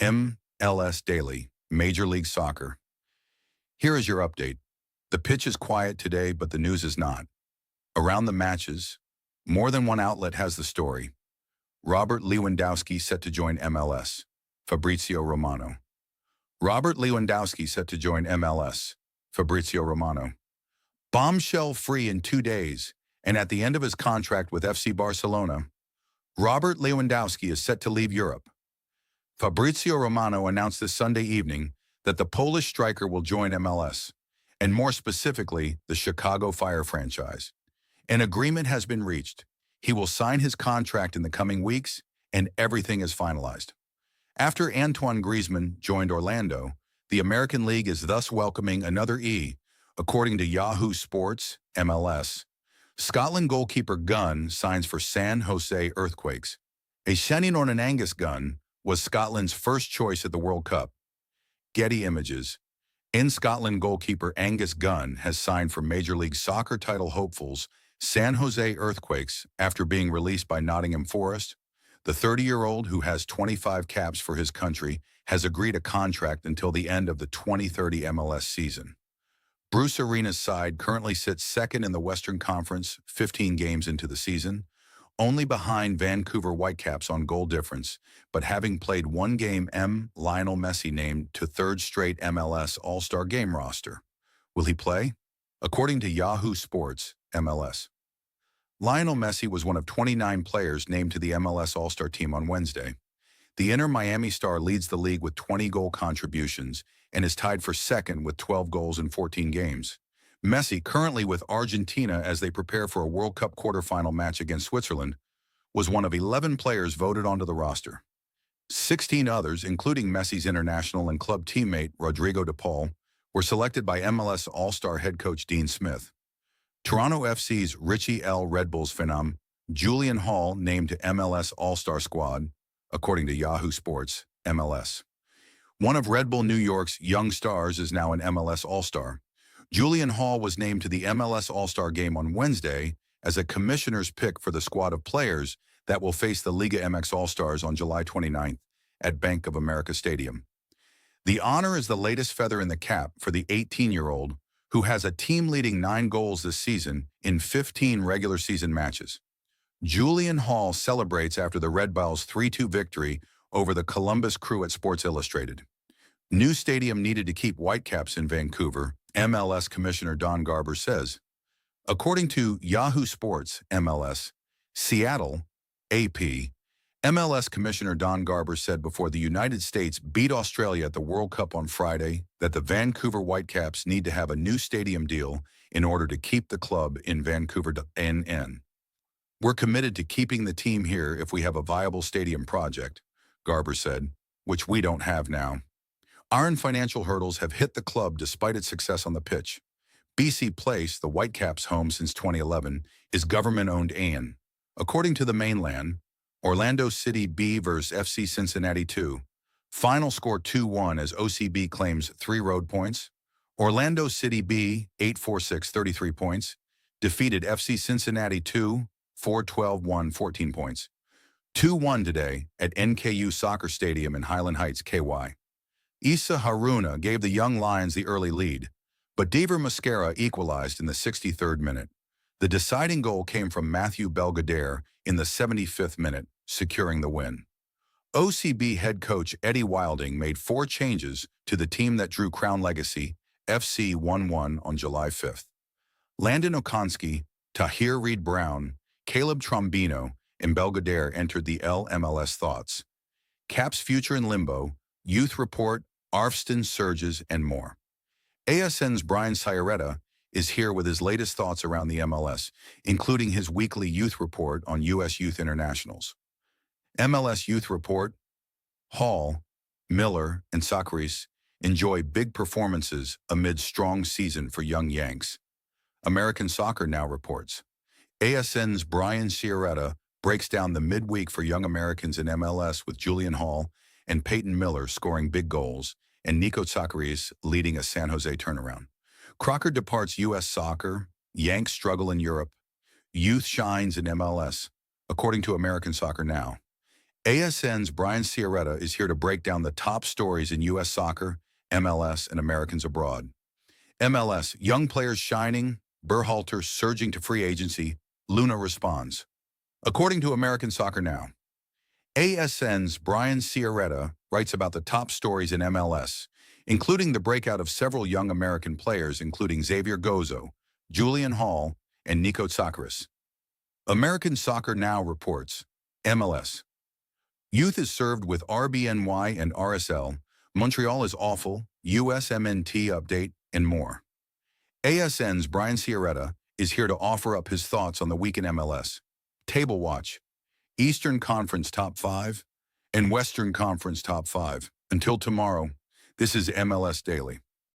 MLS Daily, Major League Soccer. Here is your update. The pitch is quiet today, but the news is not. Around the matches, more than one outlet has the story. Robert Lewandowski set to join MLS. Fabrizio Romano. Robert Lewandowski set to join MLS. Fabrizio Romano. Bombshell free in 2 days, and at the end of his contract with FC Barcelona, Robert Lewandowski is set to leave Europe. Fabrizio Romano announced this Sunday evening that the Polish striker will join MLS, and more specifically, the Chicago Fire franchise. An agreement has been reached. He will sign his contract in the coming weeks, and everything is finalized. After Antoine Griezmann joined Orlando, the American League is thus welcoming another E, according to Yahoo Sports, MLS. Scotland goalkeeper Gunn signs for San Jose Earthquakes. A Shannon Angus Gunn was Scotland's first choice at the World Cup. Getty Images. In Scotland goalkeeper Angus Gunn has signed for Major League Soccer title hopefuls San Jose Earthquakes after being released by Nottingham Forest. The 30-year-old, who has 25 caps for his country, has agreed a contract until the end of the 2030 MLS season. Bruce Arena's side currently sits second in the Western Conference, 15 games into the season, only behind Vancouver Whitecaps on goal difference, but having played one game, Lionel Messi named to third straight MLS All-Star Game roster. Will he play? According to Yahoo Sports, MLS. Lionel Messi was one of 29 players named to the MLS All-Star team on Wednesday. The Inter Miami star leads the league with 20 goal contributions and is tied for second with 12 goals in 14 games. Messi, currently with Argentina as they prepare for a World Cup quarterfinal match against Switzerland, was one of 11 players voted onto the roster. 16 others, including Messi's international and club teammate Rodrigo de Paul, were selected by MLS All-Star head coach Dean Smith. Toronto FC's Richie L. Red Bulls phenom, Julian Hall, named to MLS All-Star squad, according to Yahoo Sports, MLS. One of Red Bull New York's young stars is now an MLS All-Star. Julian Hall was named to the MLS All-Star Game on Wednesday as a commissioner's pick for the squad of players that will face the Liga MX All-Stars on July 29th at Bank of America Stadium. The honor is the latest feather in the cap for the 18-year-old who has a team-leading 9 goals this season in 15 regular season matches. Julian Hall celebrates after the Red Bulls' 3-2 victory over the Columbus Crew at Sports Illustrated. New stadium needed to keep Whitecaps in Vancouver, MLS Commissioner Don Garber says. According to Yahoo Sports, MLS, Seattle, AP, MLS Commissioner Don Garber said before the United States beat Australia at the World Cup on Friday that the Vancouver Whitecaps need to have a new stadium deal in order to keep the club in Vancouver. We're committed to keeping the team here if we have a viable stadium project, Garber said, which we don't have now. Iron financial hurdles have hit the club despite its success on the pitch. BC Place, the Whitecaps' home since 2011, is government-owned AN. According to the mainland, Orlando City B vs FC Cincinnati 2. Final score 2-1 as OCB claims 3 road points. Orlando City B, 8-4-6, 33 points, defeated FC Cincinnati 2, 4-12-1, 14 points. 2-1 today at NKU Soccer Stadium in Highland Heights, KY. Issa Haruna gave the Young Lions the early lead, but Dever Mascara equalized in the 63rd minute. The deciding goal came from Matthew Belgadere in the 75th minute, securing the win. OCB head coach Eddie Wilding made 4 changes to the team that drew Crown Legacy FC 1-1 on July 5th. Landon Okonski, Tahir Reed-Brown, Caleb Trombino, and Belgadere entered the MLS Thoughts. Caps future in limbo, youth report, Arfsten surges, and more. ASN's Brian Ciaretta is here with his latest thoughts around the MLS, including his weekly youth report on U.S. Youth Internationals. MLS Youth Report: Hall, Miller, and Tsakiris enjoy big performances amid strong season for young Yanks. American Soccer Now reports. ASN's Brian Ciaretta breaks down the midweek for young Americans in MLS with Julian Hall and Peyton Miller scoring big goals, and Nico Tsakiris leading a San Jose turnaround. Crocker departs U.S. soccer, Yanks struggle in Europe, youth shines in MLS, according to American Soccer Now. ASN's Brian Ciaretta is here to break down the top stories in U.S. soccer, MLS, and Americans abroad. MLS, young players shining, Berhalter surging to free agency, Luna responds. According to American Soccer Now, ASN's Brian Ciaretta writes about the top stories in MLS, including the breakout of several young American players including Xavier Gozo, Julian Hall, and Nico Tsakiris. American Soccer Now reports, MLS. Youth is served with RBNY and RSL, Montreal is awful, USMNT update, and more. ASN's Brian Ciaretta is here to offer up his thoughts on the week in MLS. Table watch, Eastern Conference Top 5, and Western Conference Top 5. Until tomorrow, this is MLS Daily.